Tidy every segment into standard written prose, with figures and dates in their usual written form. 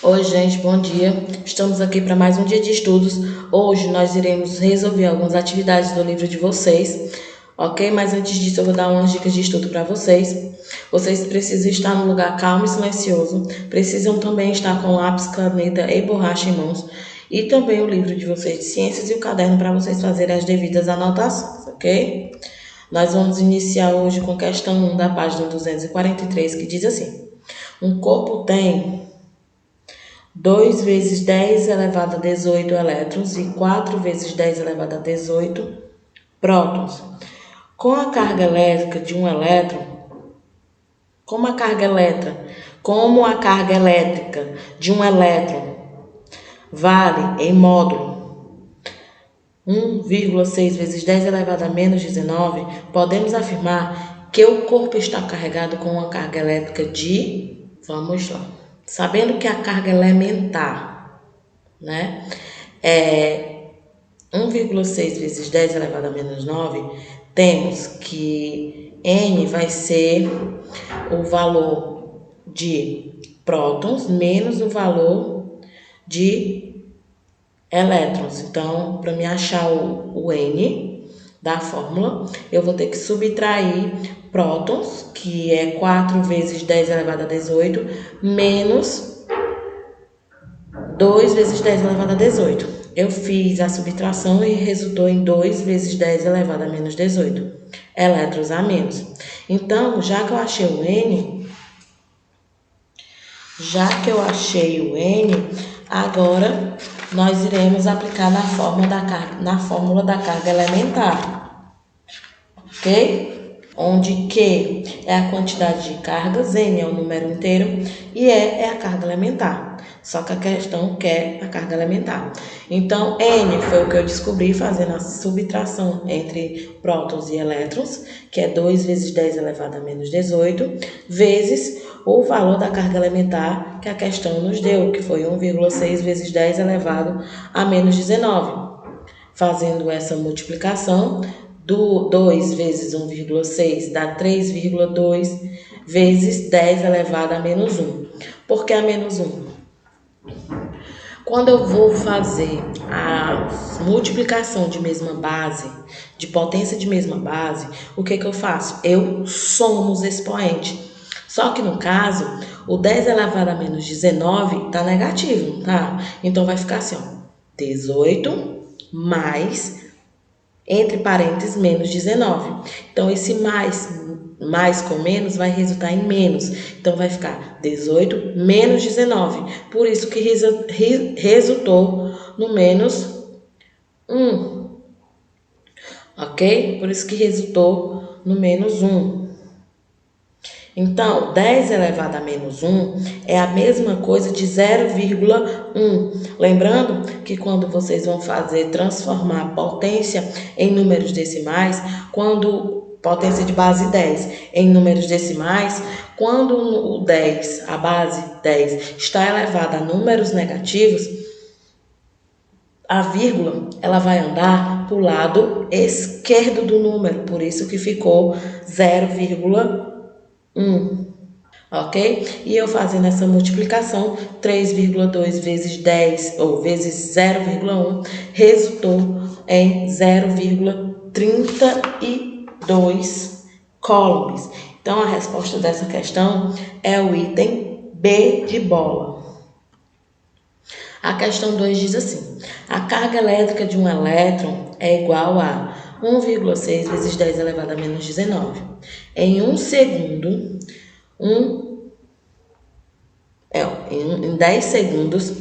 Oi, gente, bom dia. Estamos aqui para mais um dia de estudos. Hoje nós iremos resolver algumas atividades do livro de vocês, ok? Mas antes disso, eu vou dar umas dicas de estudo para vocês. Vocês precisam estar num lugar calmo e silencioso. Precisam também estar com lápis, caneta e borracha em mãos. E também o livro de vocês de ciências e o caderno para vocês fazerem as devidas anotações, ok? Nós vamos iniciar hoje com questão 1 da página 243, que diz assim: um corpo tem 2 vezes 10 elevado a 18 elétrons e 4 vezes 10 elevado a 18 prótons. Com a carga elétrica de um elétron, como a carga elétrica de um elétron vale em módulo 1,6 vezes 10 elevado a menos 19, podemos afirmar que o corpo está carregado com uma carga elétrica de, vamos lá, sabendo que a carga elementar, né, é 1,6 vezes 10 elevado a menos 9, temos que N vai ser o valor de prótons menos o valor de elétrons. Então, para me achar o N da fórmula, eu vou ter que subtrair prótons, que é 4 vezes 10 elevado a 18, menos 2 vezes 10 elevado a 18. Eu fiz a subtração e resultou em 2 vezes 10 elevado a menos 18 elétrons a menos. Então, já que eu achei o N, agora nós iremos aplicar na fórmula da carga elementar, ok? Onde Q é a quantidade de cargas, N é o número inteiro e E é a carga elementar. Só que a questão quer a carga elementar. Então, N foi o que eu descobri fazendo a subtração entre prótons e elétrons, que é 2 vezes 10 elevado a menos 18, vezes o valor da carga elementar que a questão nos deu, que foi 1,6 vezes 10 elevado a menos 19. Fazendo essa multiplicação, 2 vezes 1,6 dá 3,2 vezes 10 elevado a menos 1. Por que a menos 1? Quando eu vou fazer a multiplicação de mesma base, de potência de mesma base, o que eu faço? Eu somo os expoentes. Só que no caso, o 10 elevado a menos 19 está negativo, tá? Então vai ficar assim, ó, 18 mais, entre parênteses, menos 19. Então esse mais com menos vai resultar em menos. Então vai ficar 18 menos 19. Por isso que resultou no menos 1. Ok? Por isso que resultou no menos 1. Então, 10 elevado a menos 1 é a mesma coisa de 0,1. Lembrando que quando vocês vão transformar a potência em números decimais, quando potência de base 10 em números decimais, quando o 10, a base 10, está elevada a números negativos, a vírgula ela vai andar para o lado esquerdo do número, por isso que ficou 0,1. Ok? E eu fazendo essa multiplicação, 3,2 vezes 10, ou vezes 0,1, resultou em 0,32 coulombs. Então, a resposta dessa questão é o item B de bola. A questão 2 diz assim: a carga elétrica de um elétron é igual a 1,6 vezes 10 elevado a menos 19. Em 1 segundo, em 10 segundos,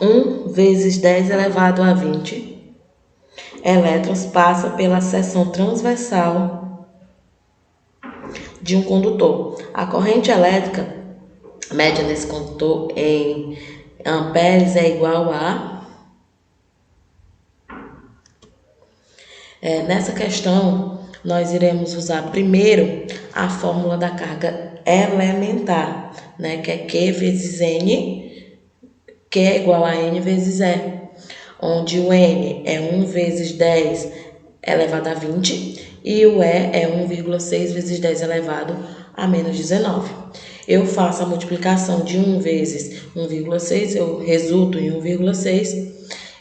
1 vezes 10 elevado a 20 elétrons passa pela seção transversal de um condutor. A corrente elétrica média nesse condutor em amperes é igual a... Nessa questão, nós iremos usar primeiro a fórmula da carga elementar, né, que é Q vezes N, que é igual a N vezes E, onde o N é 1 vezes 10 elevado a 20 e o E é 1,6 vezes 10 elevado a menos 19. Eu faço a multiplicação de 1 vezes 1,6, eu resulto em 1,6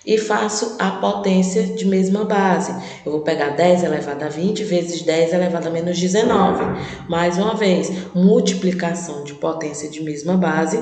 e faço a potência de mesma base. Eu vou pegar 10 elevado a 20 vezes 10 elevado a menos 19. Mais uma vez, multiplicação de potência de mesma base.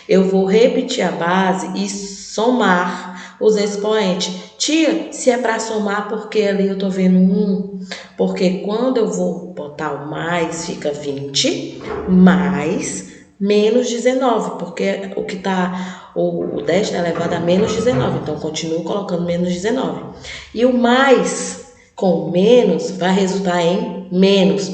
Eu vou repetir a base e somar os expoentes. Tia, se é para somar, porque ali eu tô vendo 1? Porque quando eu vou botar o mais, fica 20 mais menos 19, porque o que tá, o 10 está elevado a menos 19, então continuo colocando menos 19. E o mais com menos vai resultar em menos.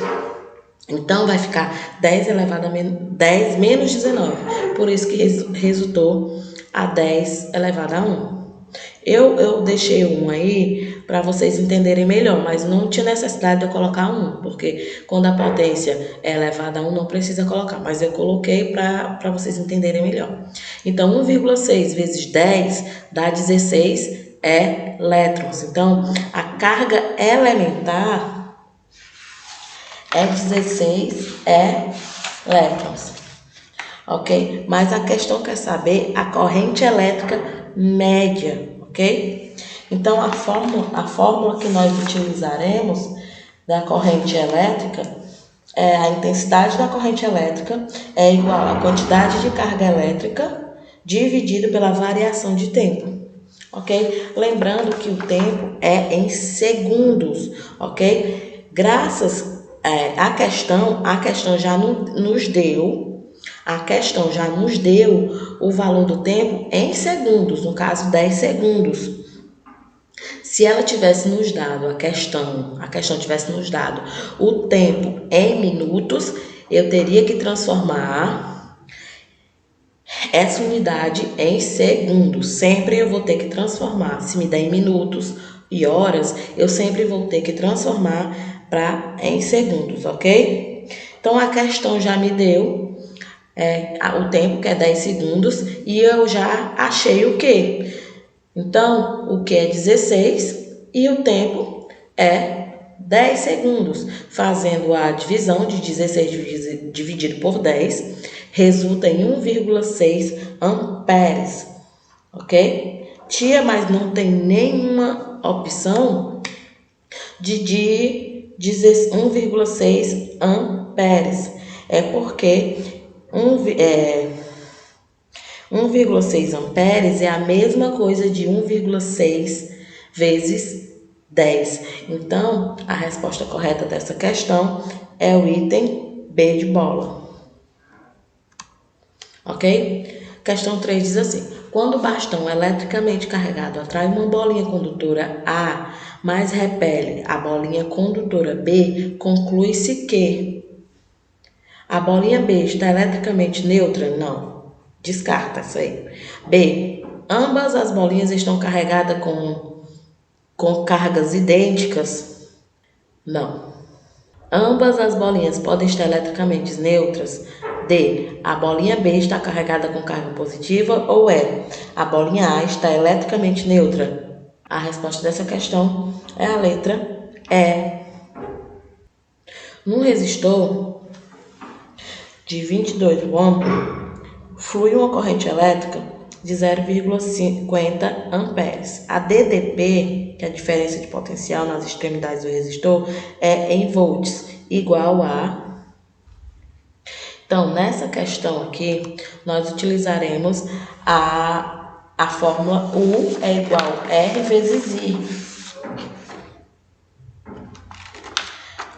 Então vai ficar 10 elevado a 10 menos 19. Por isso que resultou a 10 elevado a 1. Eu deixei 1 aí para vocês entenderem melhor, mas não tinha necessidade de eu colocar 1, porque quando a potência é elevada a 1 não precisa colocar, mas eu coloquei para vocês entenderem melhor. Então 1,6 vezes 10 dá 16 elétrons. Então a carga elementar é 16 elétrons. Ok? Mas a questão quer saber a corrente elétrica média, ok? Então, a fórmula que nós utilizaremos da corrente elétrica é a intensidade da corrente elétrica é igual à quantidade de carga elétrica dividido pela variação de tempo, ok? Lembrando que o tempo é em segundos, ok? Graças à questão já nos deu... A questão já nos deu o valor do tempo em segundos, no caso 10 segundos. Se ela tivesse nos dado a questão tivesse nos dado o tempo em minutos, eu teria que transformar essa unidade em segundos. Sempre eu vou ter que transformar. Se me der em minutos e horas, eu sempre vou ter que transformar em segundos, ok? Então a questão já me deu o tempo, que é 10 segundos, e eu já achei o Q. Então, o Q é 16 e o tempo é 10 segundos. Fazendo a divisão de 16 dividido por 10, resulta em 1,6 amperes. Ok? Tia, mas não tem nenhuma opção de 1,6 amperes. É porque 1,6 amperes é a mesma coisa de 1,6 vezes 10. Então, a resposta correta dessa questão é o item B de bola. Ok? Questão 3 diz assim: quando o bastão eletricamente carregado atrai uma bolinha condutora A, mas repele a bolinha condutora B, conclui-se que a bolinha B está eletricamente neutra? Não. Descarta isso aí. B. Ambas as bolinhas estão carregadas com cargas idênticas? Não. Ambas as bolinhas podem estar eletricamente neutras? D. A bolinha B está carregada com carga positiva? Ou E. A bolinha A está eletricamente neutra? A resposta dessa questão é a letra E. Num resistor de 22 ohms, flui uma corrente elétrica de 0,50 amperes. A DDP, que é a diferença de potencial nas extremidades do resistor, é em volts, igual a... Então, nessa questão aqui, nós utilizaremos a fórmula U é igual a R vezes I.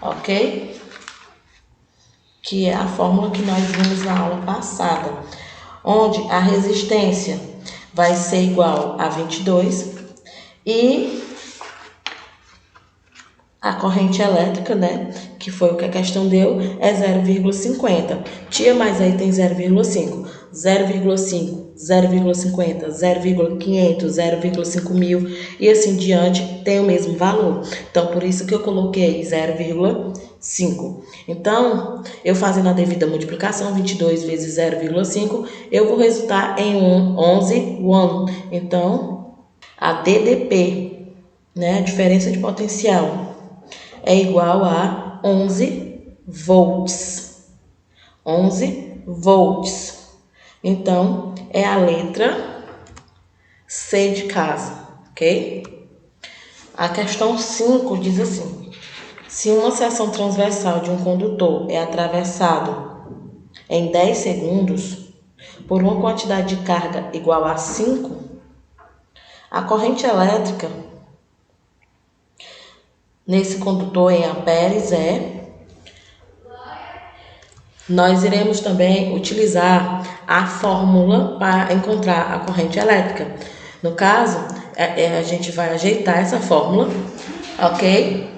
Ok? Que é a fórmula que nós vimos na aula passada, onde a resistência vai ser igual a 22 e a corrente elétrica, né, que foi o que a questão deu, é 0,50. Tia, mas aí tem 0,5. 0,5, 0,50, 0,500, 0,5 mil e assim diante tem o mesmo valor. Então, por isso que eu coloquei 0,5. Então, eu fazendo a devida multiplicação, 22 vezes 0,5, eu vou resultar em 11 ohm. Então, a DDP, né, a diferença de potencial, é igual a 11 volts. 11 volts. Então, é a letra C de casa, ok? A questão 5 diz assim: se uma seção transversal de um condutor é atravessado em 10 segundos por uma quantidade de carga igual a 5, a corrente elétrica nesse condutor em amperes Nós iremos também utilizar a fórmula para encontrar a corrente elétrica. No caso, a gente vai ajeitar essa fórmula, ok?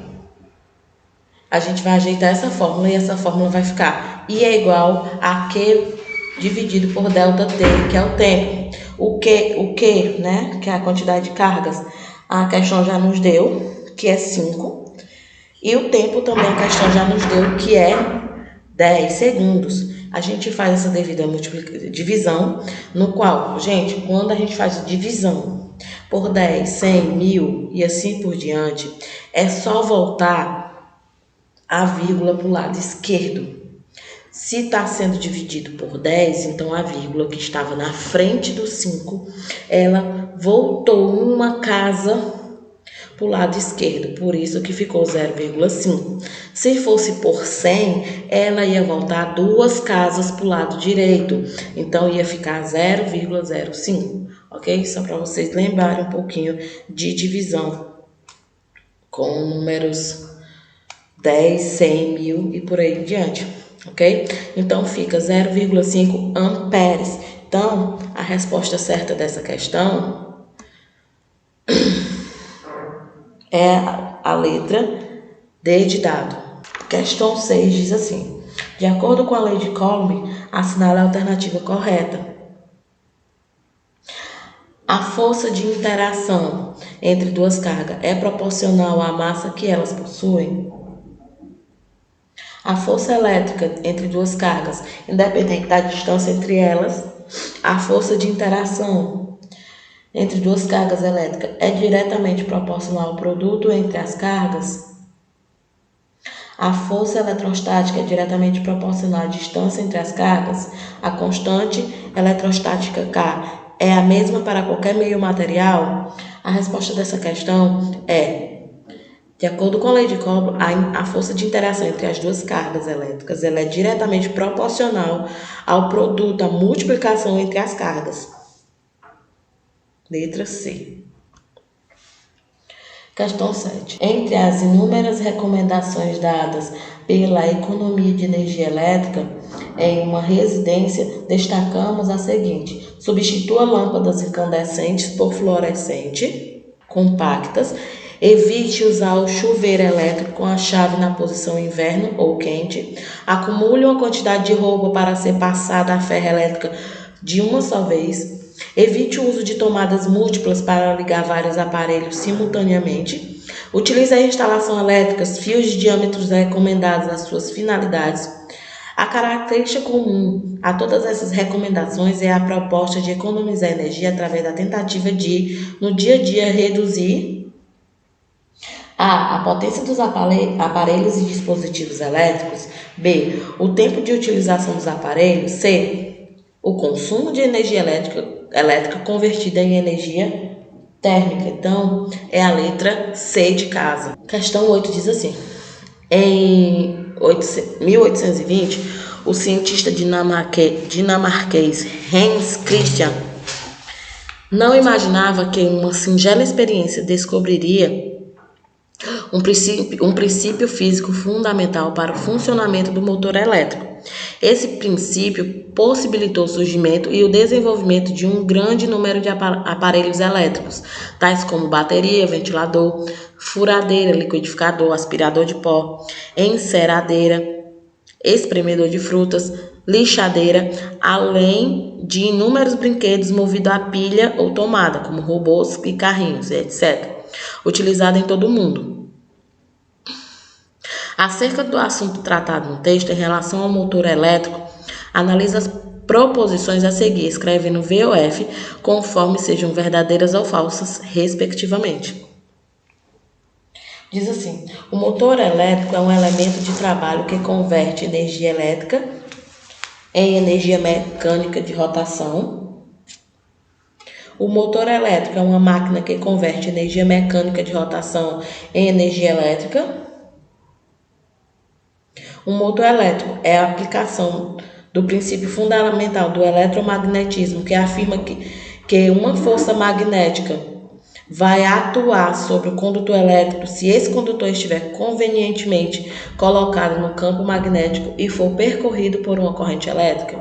A gente vai ajeitar essa fórmula e essa fórmula vai ficar I é igual a Q dividido por delta T, que é o tempo. O Q, né, que é a quantidade de cargas, a questão já nos deu, que é 5. E o tempo também a questão já nos deu, que é 10 segundos. A gente faz essa devida divisão, no qual, gente, quando a gente faz divisão por 10, 100, 1000 e assim por diante, é só voltar a vírgula para o lado esquerdo. Se está sendo dividido por 10, então a vírgula que estava na frente do 5, ela voltou uma casa para o lado esquerdo, por isso que ficou 0,5. Se fosse por 100, ela ia voltar 2 casas para o lado direito, então ia ficar 0,05, ok? Só para vocês lembrarem um pouquinho de divisão com números 10, 100, 1000 e por aí em diante, ok? Então fica 0,5 amperes. Então, a resposta certa dessa questão é a letra D de dado. Questão 6 diz assim: de acordo com a lei de Coulomb, assinale a alternativa correta. A força de interação entre duas cargas é proporcional à massa que elas possuem? A força elétrica entre duas cargas, independente da distância entre elas, a força de interação entre duas cargas elétricas é diretamente proporcional ao produto entre as cargas? A força eletrostática é diretamente proporcional à distância entre as cargas? A constante eletrostática K é a mesma para qualquer meio material? A resposta dessa questão é: de acordo com a lei de Coulomb, a força de interação entre as duas cargas elétricas ela é diretamente proporcional ao produto, à multiplicação entre as cargas. Letra C. Questão 7. Entre as inúmeras recomendações dadas pela economia de energia elétrica em uma residência, destacamos a seguinte: substitua lâmpadas incandescentes por fluorescente compactas. Evite usar o chuveiro elétrico com a chave na posição inverno ou quente. Acumule uma quantidade de roupa para ser passada a ferro elétrica de uma só vez. Evite o uso de tomadas múltiplas para ligar vários aparelhos simultaneamente. Utilize a instalação elétrica, fios de diâmetros recomendados às suas finalidades. A característica comum a todas essas recomendações é a proposta de economizar energia através da tentativa de, no dia a dia, reduzir A potência dos aparelhos e dispositivos elétricos. B, o tempo de utilização dos aparelhos. C, o consumo de energia elétrica convertida em energia térmica. Então, é a letra C de casa. Questão 8 diz assim: em 1820, o cientista dinamarquês Hans Christian não imaginava que uma singela experiência descobriria um princípio físico fundamental para o funcionamento do motor elétrico. Esse princípio possibilitou o surgimento e o desenvolvimento de um grande número de aparelhos elétricos, tais como bateria, ventilador, furadeira, liquidificador, aspirador de pó, enceradeira, espremedor de frutas, lixadeira, além de inúmeros brinquedos movidos a pilha ou tomada, como robôs e carrinhos, etc., utilizado em todo o mundo. Acerca do assunto tratado no texto em relação ao motor elétrico, analisa as proposições a seguir, escrevendo VOF conforme sejam verdadeiras ou falsas, respectivamente. Diz assim: o motor elétrico é um elemento de trabalho que converte energia elétrica em energia mecânica de rotação. O motor elétrico é uma máquina que converte energia mecânica de rotação em energia elétrica. O motor elétrico é a aplicação do princípio fundamental do eletromagnetismo, que afirma que uma força magnética vai atuar sobre o condutor elétrico se esse condutor estiver convenientemente colocado no campo magnético e for percorrido por uma corrente elétrica.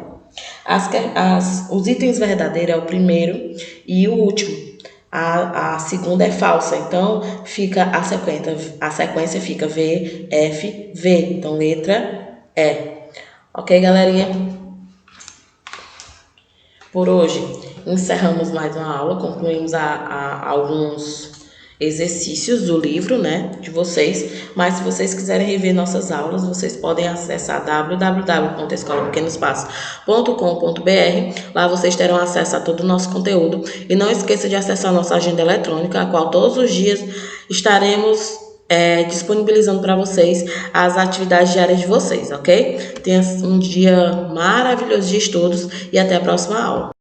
Os itens verdadeiros é o primeiro e o último. A segunda é falsa, então fica a sequência fica V, F, V. Então, letra E. Ok, galerinha? Por hoje, encerramos mais uma aula, concluímos alguns exercícios do livro, né, de vocês, mas se vocês quiserem rever nossas aulas, vocês podem acessar www.escolapequenospassos.com.br. Lá vocês terão acesso a todo o nosso conteúdo e não esqueça de acessar a nossa agenda eletrônica, a qual todos os dias estaremos disponibilizando para vocês as atividades diárias de vocês, ok? Tenha um dia maravilhoso de estudos e até a próxima aula.